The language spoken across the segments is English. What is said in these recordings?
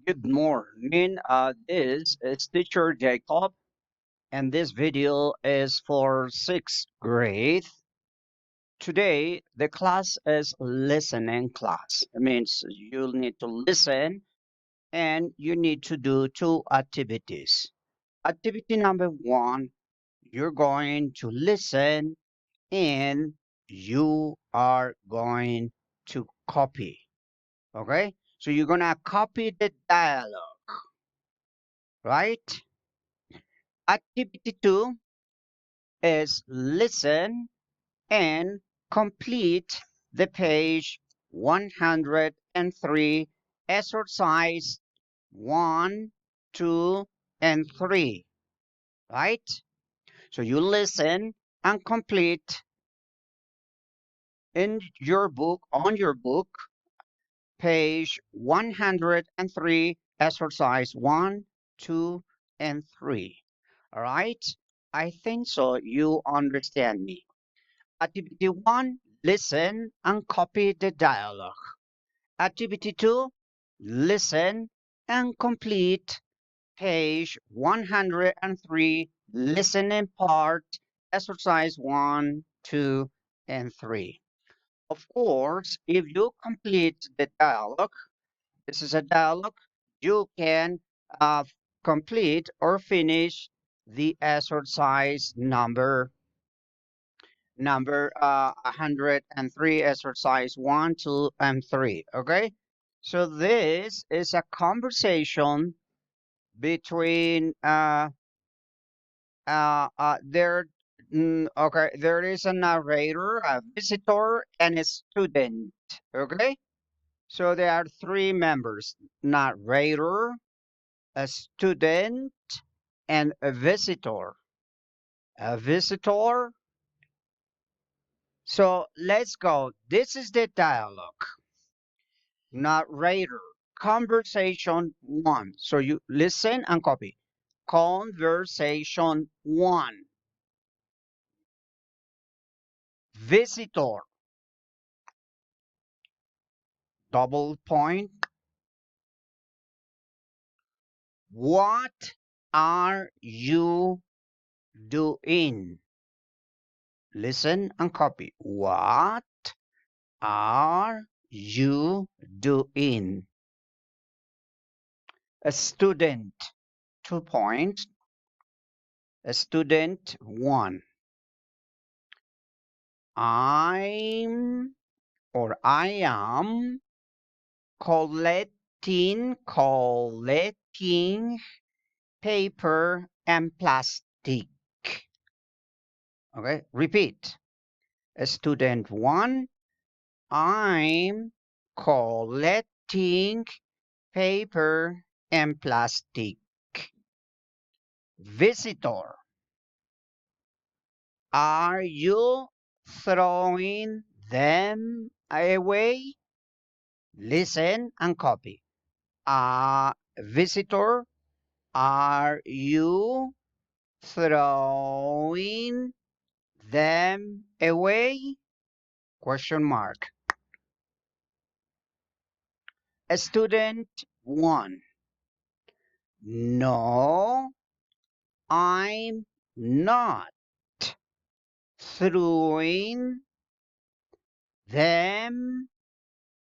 Good morning. This is teacher Jacob, and this video is for sixth grade. Today, the class is listening class. It means you'll need to listen and you need to do two activities. Activity number one, you're going to listen and you are going to copy. Okay? So you're gonna copy the dialogue, right? Activity two is listen and complete the page 103, exercise 1, 2, and 3, right? So you listen and complete in your book, on your book, page 103, exercise 1, 2, and 3. All right? I think so you understand me. Activity 1, listen and copy the dialogue. Activity 2, listen and complete page 103, listening part, exercise 1, 2, and 3. Of course, if you complete the dialogue, this is a dialogue, you can uh, complete or finish the exercise number 103, exercise 1, 2, and 3. Okay, so this is a conversation between there okay, there is a narrator, a visitor, and a student. Okay, so there are three members: narrator, a student, and a visitor. A visitor. So let's go. This is the dialogue. Narrator, conversation one. So you listen and copy. Conversation one. Visitor, double point. What are you doing? Listen and copy. What are you doing? A student, 2 points. A student, 1. I am collecting paper and plastic. Okay, repeat. Student 1, I'm collecting paper and plastic. Visitor, are you throwing them away? Listen and copy. Visitor, are you throwing them away? Question mark. Student 1. No, I'm not throwing them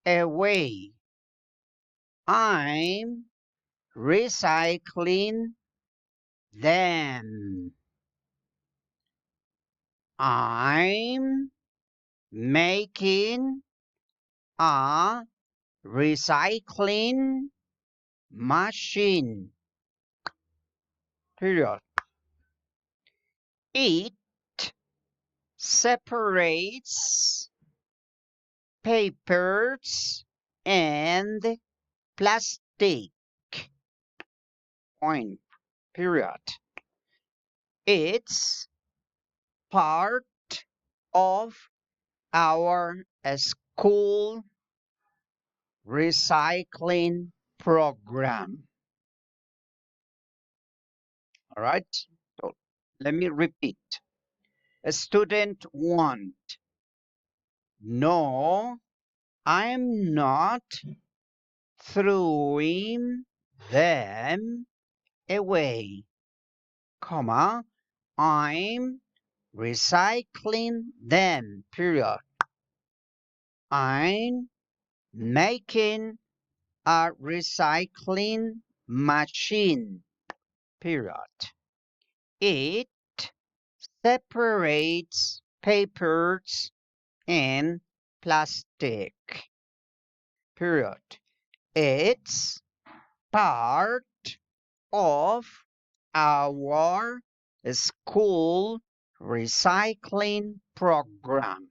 away. I'm recycling them. I'm making a recycling machine. Period. It separates papers and plastic. Point. Period. It's part of our school recycling program. All right. So let me repeat. Student 1. No, I'm not throwing them away, comma, I'm recycling them, period. I'm making a recycling machine, period. It separates papers and plastic, period. It's part of our school recycling program.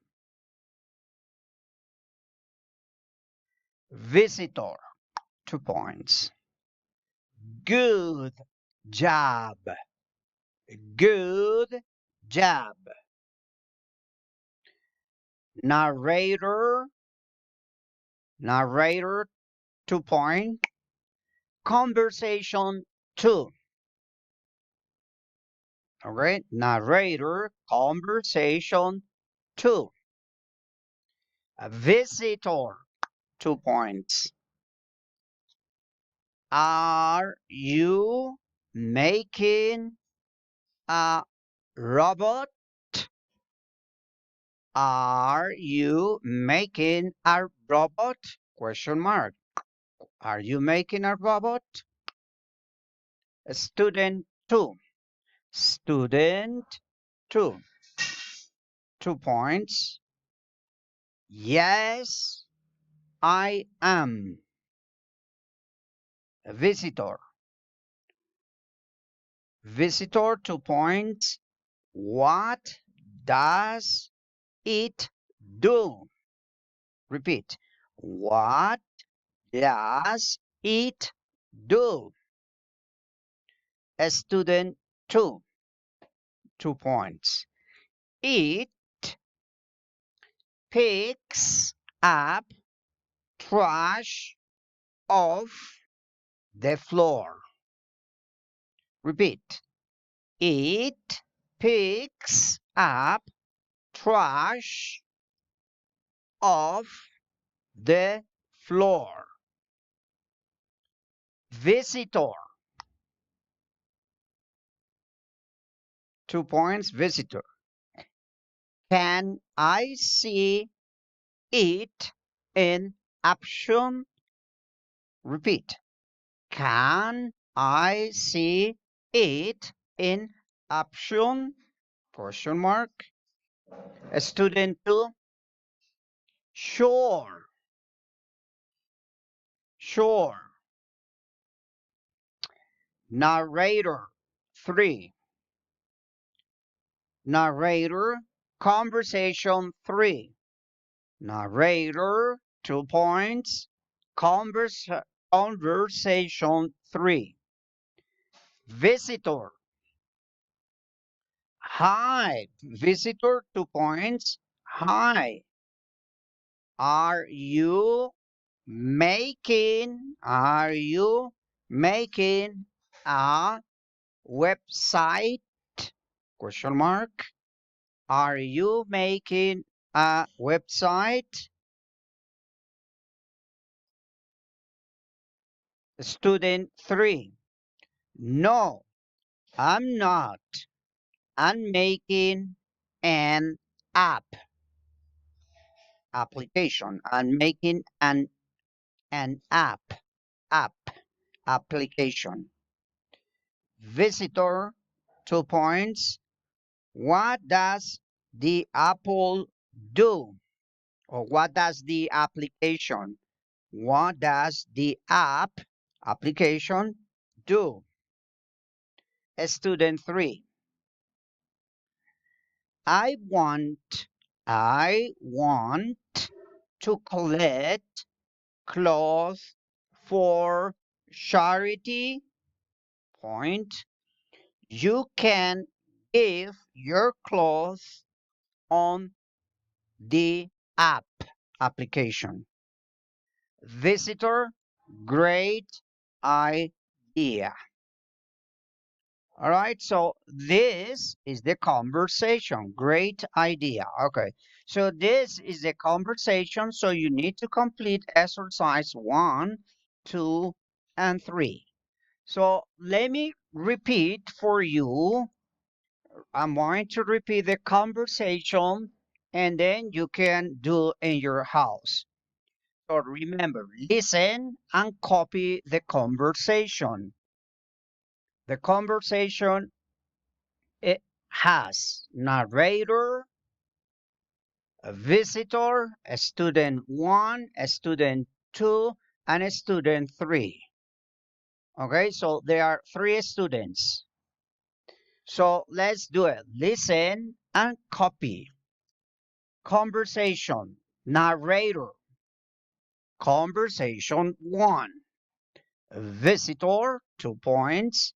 Visitor, 2 points. Good job. Good job. Narrator, 2 point. Conversation 2. All right, narrator, conversation 2. A visitor, 2 points. Are you making a robot? Are you making a robot? Question mark. Are you making a robot? Student 2. Student 2. 2 points. Yes, I am. Visitor. Visitor, 2 points. What does it do? Repeat. What does it do? Student 2. 2 points. It picks up trash off the floor. Repeat. It picks up trash off the floor. Visitor. 2 points. Visitor. Can I see it in action? Repeat. Can I see it in action? Question mark. Student 2. Sure. Sure. Narrator 3. Narrator, conversation 3. Narrator, 2 points. Conversation 3. Visitor. Hi. Visitor, 2 points. Hi. Are you making a website? Question mark. Are you making a website? Student 3. No, I'm not. I'm making an application. I'm making an application. Visitor, 2 points. What does the Apple do? Or what does the application? What does the application do? Student 3. I want to collect clothes for charity. Point. You can give your clothes on the application. Visitor, great idea. All right, so this is the conversation. Great idea. Okay, so this is the conversation. So you need to complete exercise 1, 2, and 3. So let me repeat for you. I'm going to repeat the conversation and then you can do in your house. So remember, listen and copy the conversation. The conversation, it has narrator, a visitor, a student one, a student two, and a student three. Okay, so there are three students. So let's do it. Listen and copy. Conversation, narrator, conversation one. Visitor, 2 points.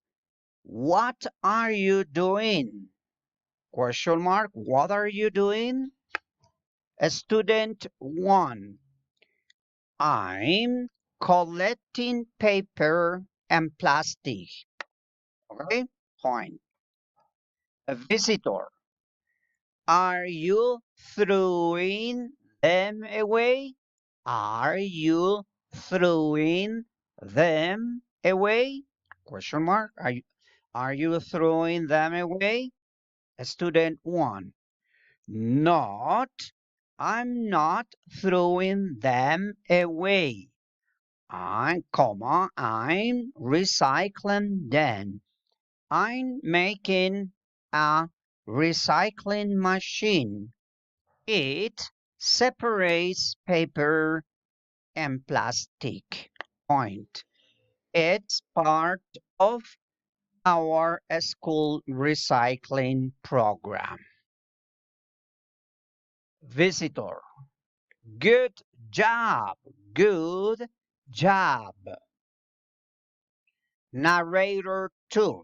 What are you doing? Question mark. What are you doing? Student one. I'm collecting paper and plastic. Okay? Point. A visitor. Are you throwing them away? Are you throwing them away? Question mark. Are you throwing them away? Student one. Not. I'm not throwing them away. I'm recycling them. I'm making a recycling machine. It separates paper and plastic. Point. It's part of our school recycling program. Visitor. Good job. Good job. Narrator 2.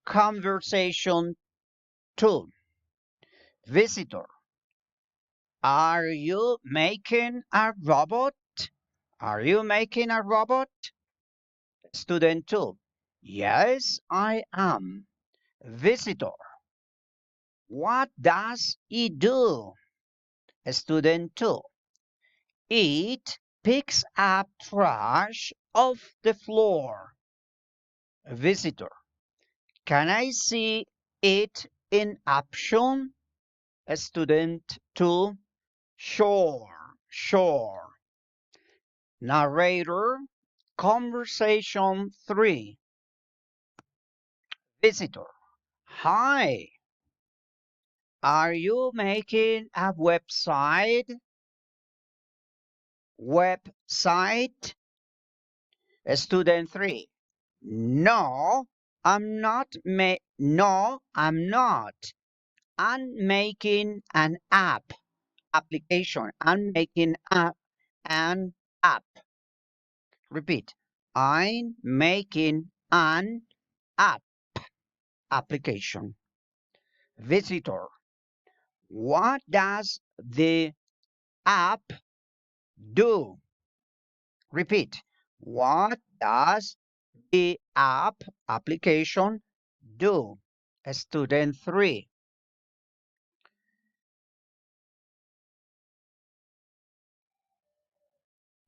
Conversation 2. Visitor. Are you making a robot? Are you making a robot? Student 2. Yes, I am. Visitor. What does it do? Student 2. It picks up trash off the floor. Visitor. Can I see it in action? Student 2. Sure, sure. Narrator. Conversation 3. Visitor. Hi. Are you making a website? Website? Student 3. No, I'm not. No, I'm not. I'm making an application. I'm making an app. Repeat. I'm making an app application. Visitor. What does the app do? Repeat. What does the app application do? Student 3.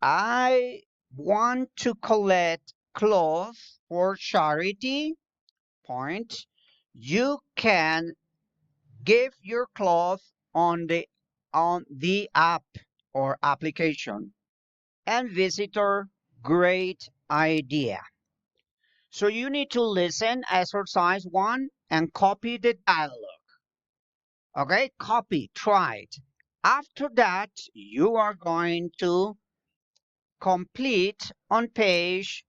I want to collect clothes for charity. Point. You can give your clothes on the app or application. And visitor, great idea. So you need to listen exercise 1 and copy the dialogue. Okay, copy, try it. After that, you are going to complete on page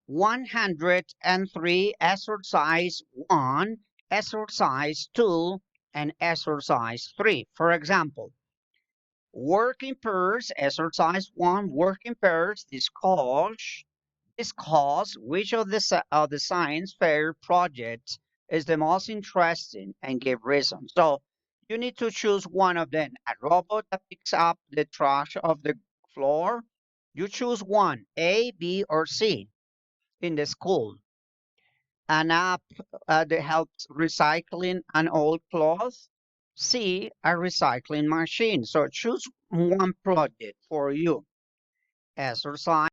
103 exercise 1, exercise 2, and exercise 3. For example, working pairs, exercise 1, working pairs, discuss which of the science fair projects is the most interesting and give reasons. So you need to choose one of them. A robot that picks up the trash of the floor. You choose one, A, B, or C in the school. An app that helps recycling an old cloth. C, a recycling machine. So choose one project for you. Exercise